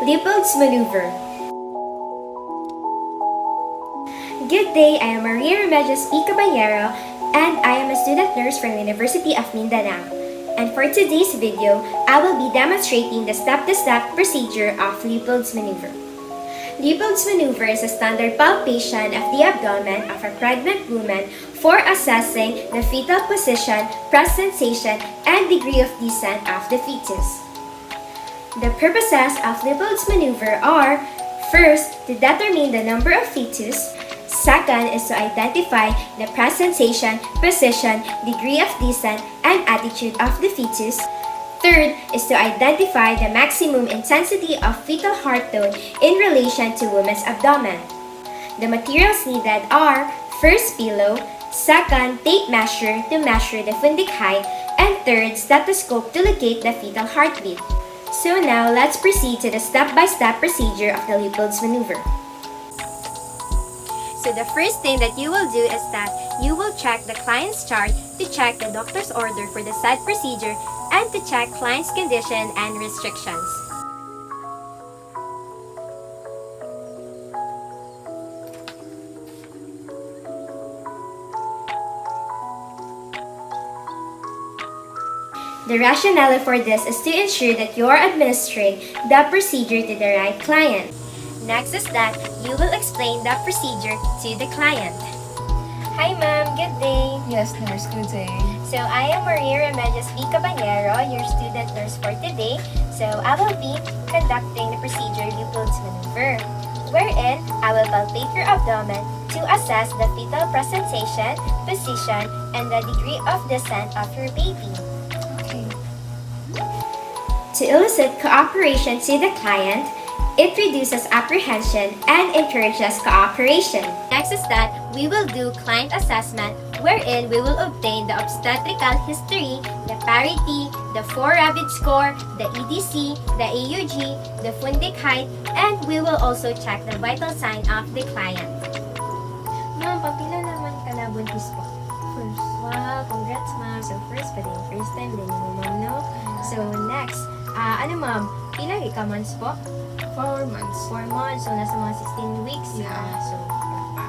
LEOPOLD'S maneuver. Good day, I am Remedios Cabañero, and I am a student nurse from University of Mindanao. And for today's video, I will be demonstrating the step-to-step procedure of LEOPOLD'S maneuver. LEOPOLD'S maneuver is a standard palpation of the abdomen of a pregnant woman for assessing the fetal position, presentation, and degree of descent of the fetus. The purposes of LEOPOLD'S maneuver are: first, to determine the number of fetus; second is to identify the presentation, position, degree of descent, and attitude of the fetus; third is to identify the maximum intensity of fetal heart tone in relation to woman's abdomen. The materials needed are: first, pillow; second, tape measure to measure the fundic height; and third, stethoscope to locate the fetal heartbeat. So now, let's proceed to the step-by-step procedure of the LEOPOLD'S maneuver. So the first thing that you will do is that you will check the client's chart to check the doctor's order for the said procedure and to check client's condition and restrictions. The rationale for this is to ensure that you are administering the procedure to the right client. Next is that you will explain the procedure to the client. Hi ma'am, good day. Yes, nurse, good day. So I am Remedios Cabañero, your student nurse for today. So I will be conducting the procedure LEOPOLD'S maneuver, wherein I will palpate your abdomen to assess the fetal presentation, position, and the degree of descent of your baby. To elicit cooperation to the client, it reduces apprehension and encourages cooperation. Next is that we will do client assessment, wherein we will obtain the obstetrical history, the parity, the 4-Rabbit score, the EDC, the AUG, the fundic height, and we will also check the vital sign of the client. Ma'am, papila naman ka na buntis po? First. Wow, congrats ma'am. So first pa din, first time din mo ma'am, no? So next, ano ma'am, ilang months po? 4 months. 4 months, so nasa mga 16 weeks. Yeah. So, wala pa.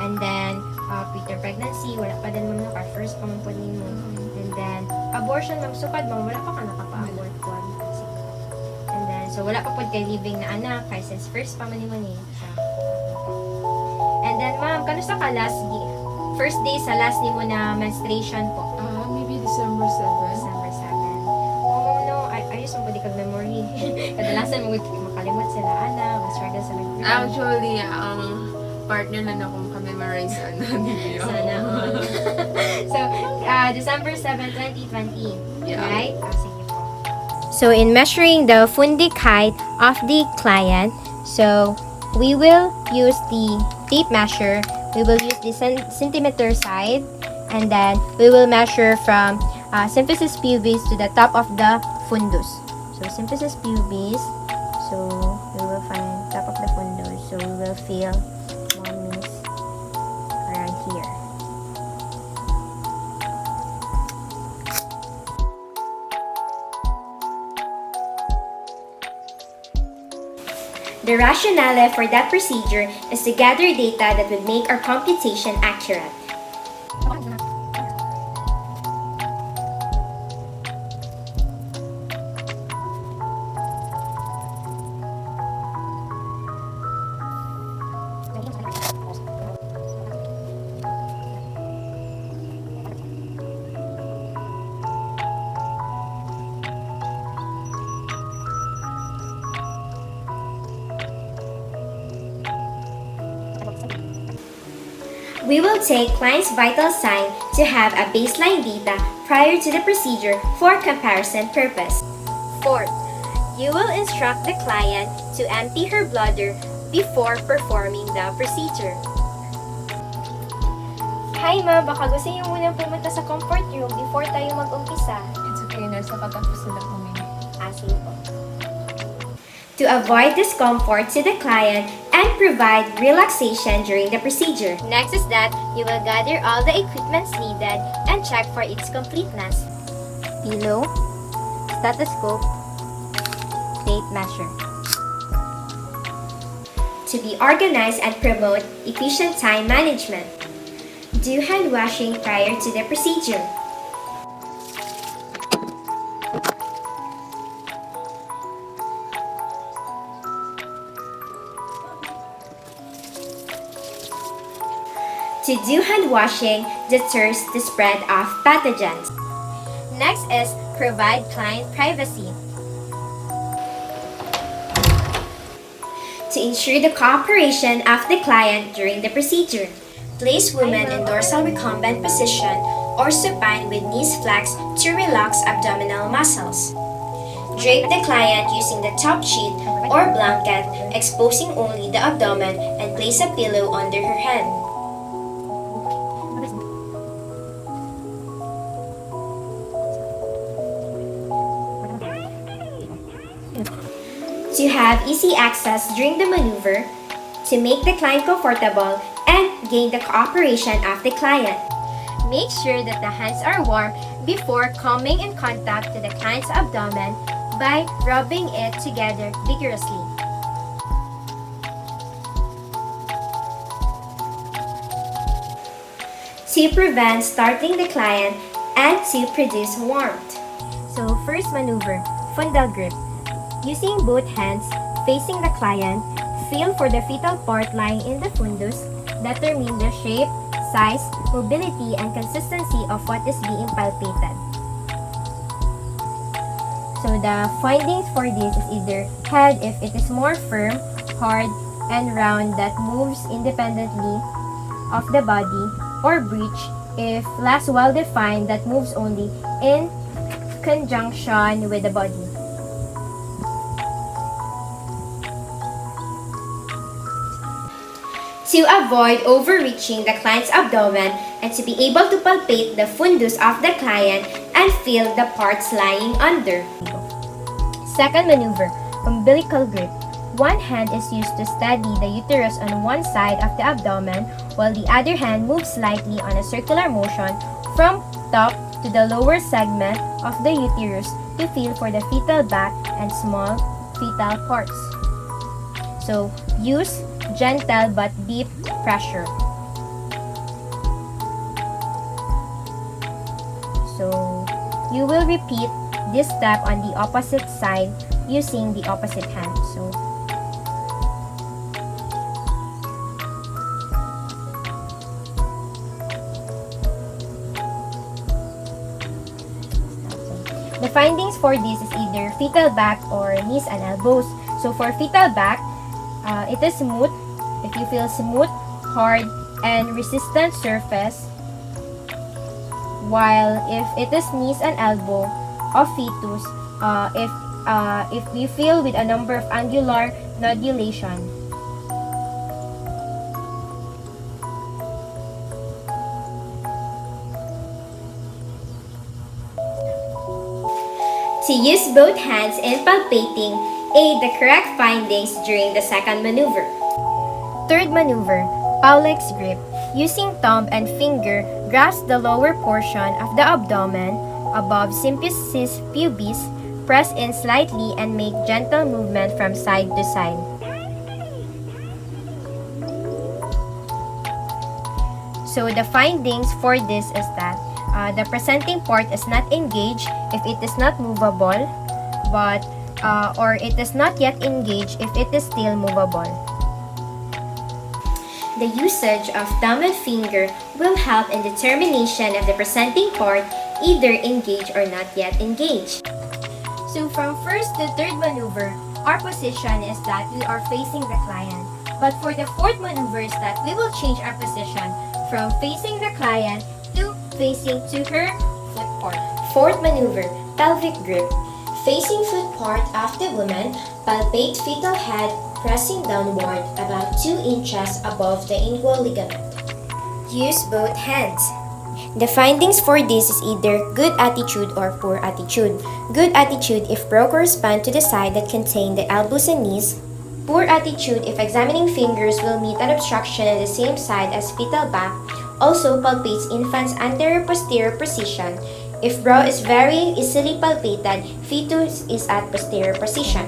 And then, preterm pregnancy, wala pa din ma'am, first pa ma'am po ninyo. And then, abortion ma'am, sukad ma'am, wala pa ka nakapa-abort po. And then, so wala pa po kay living na anak, kaya since first pa man ni. And then ma'am, kanusta ka first day sa last ni mo na menstruation po? Maybe December 7. December 7. Oh, no, ayos mo po di kag-memory. Kadalasan mo makalimot sila, ma-struggle sa nag-memory. Actually, ang partner na akong ka-memorize video. Sana all. So, December 7, 2020. Yeah. Right? Sige po. So, in measuring the fundic height of the client, so, we will use the tape measure. We will use the centimeter side, and then we will measure from symphysis pubis to the top of the fundus. So symphysis pubis, so we will find top of the fundus. So we will feel one means around here. The rationale for that procedure is to gather data that would make our computation accurate. We will take client's vital sign to have a baseline data prior to the procedure for comparison purpose. Fourth, you will instruct the client to empty her bladder before performing the procedure. Hi ma'am, baka gusto niyo munang pumunta sa comfort room before tayo mag-umpisa. It's okay, nurse. Nakatapos sila kami. Sige po. To avoid discomfort to the client and provide relaxation during the procedure. Next is that you will gather all the equipments needed and check for its completeness. Pillow, stethoscope, tape measure. to be organized and promote efficient time management. Do hand washing prior to the procedure. To do hand washing deters the spread of pathogens. Next is provide client privacy. To ensure the cooperation of the client during the procedure, place woman in dorsal recumbent position or supine with knees flexed to relax abdominal muscles. Drape the client using the top sheet or blanket, exposing only the abdomen, and place a pillow under her head. To have easy access during the maneuver, to make the client comfortable, and gain the cooperation of the client. Make sure that the hands are warm before coming in contact to the client's abdomen by rubbing it together vigorously. To prevent starting the client and to produce warmth. So first maneuver, fundal grip. Using both hands facing the client, feel for the fetal part lying in the fundus, determine the shape, size, mobility, and consistency of what is being palpated. So the findings for this is either head if it is more firm, hard, and round that moves independently of the body, or breech if less well-defined that moves only in conjunction with the body. To avoid overreaching the client's abdomen and to be able to palpate the fundus of the client and feel the parts lying under. Second maneuver, umbilical grip. One hand is used to steady the uterus on one side of the abdomen while the other hand moves slightly on a circular motion from top to the lower segment of the uterus to feel for the fetal back and small fetal parts. So, use gentle but deep pressure. So, you will repeat this step on the opposite side using the opposite hand. So, the findings for this is either fetal back or knees and elbows. So, for fetal back, it is smooth. If you feel smooth, hard, and resistant surface, while if it is knees and elbow of fetus, if we feel with a number of angular nodulation. To use both hands in palpating aid the correct findings during the second maneuver. Third maneuver, Paulex grip. Using thumb and finger, grasp the lower portion of the abdomen above symphysis pubis, press in slightly and make gentle movement from side to side. So the findings for this is that the presenting part is not engaged if it is not movable, but or it is not yet engaged if it is still movable. The usage of thumb and finger will help in determination of the presenting part either engaged or not yet engaged. So from first to third maneuver, our position is that we are facing the client. But for the fourth maneuver is that we will change our position from facing the client to facing to her foot part. Fourth maneuver, pelvic grip. Facing foot part of the woman, palpate fetal head, pressing downward about 2 inches above the inguinal ligament. Use both hands. The findings for this is either good attitude or poor attitude. Good attitude if bro correspond to the side that contain the elbows and knees. Poor attitude if examining fingers will meet an obstruction on the same side as fetal back. Also palpates infant's anterior-posterior position. If bro is very easily palpated, fetus is at posterior position.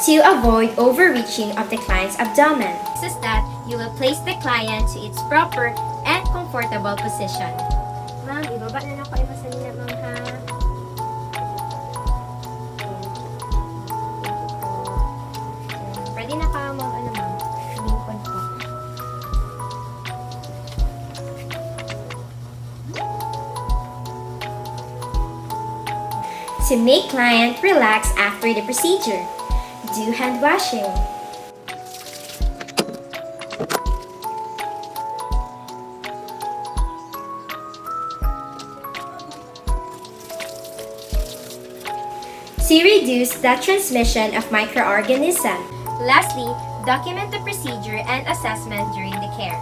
to avoid overreaching of the client's abdomen. This is that you will place the client to its proper and comfortable position. Ma'am, ibaba na lang kayo sa niya, ma'am, ha? Pwede na ka, ma'am, ano, ma'am? Limpon po. To make client relax after the procedure, do hand washing. To reduce the transmission of microorganisms. Lastly, document the procedure and assessment during the care.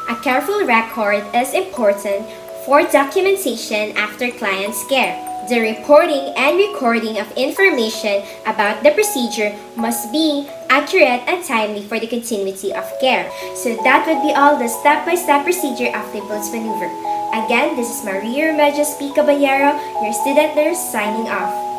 A careful record is important for documentation after client's care. The reporting and recording of information about the procedure must be accurate and timely for the continuity of care. So that would be all the step-by-step procedure of LEOPOLD'S maneuver. Again, this is Maria Remedios P. Cabañero, your student nurse signing off.